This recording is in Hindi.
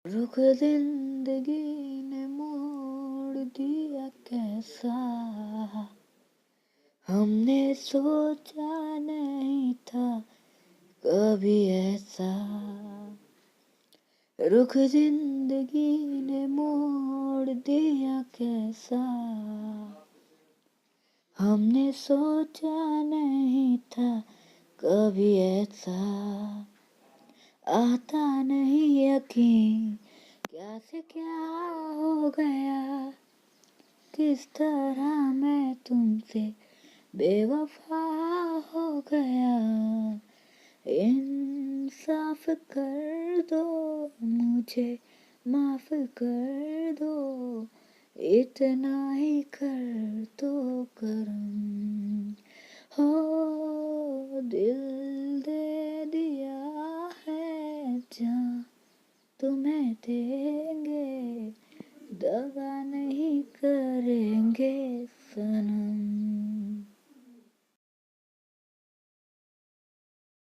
रुख जिंदगी ने मोड़ दिया कैसा, हमने सोचा नहीं था कभी ऐसा। रुख जिंदगी ने मोड़ दिया कैसा, हमने सोचा नहीं था कभी ऐसा। आता नहीं यकीन क्या से क्या हो गया, किस तरह मैं तुमसे बेवफा हो गया। इंसाफ कर दो मुझे, माफ कर दो, इतना ही कर दो करम। हो दिल दे दिया है, जान तुम्हें देंगे, दगा नहीं करेंगे सनम।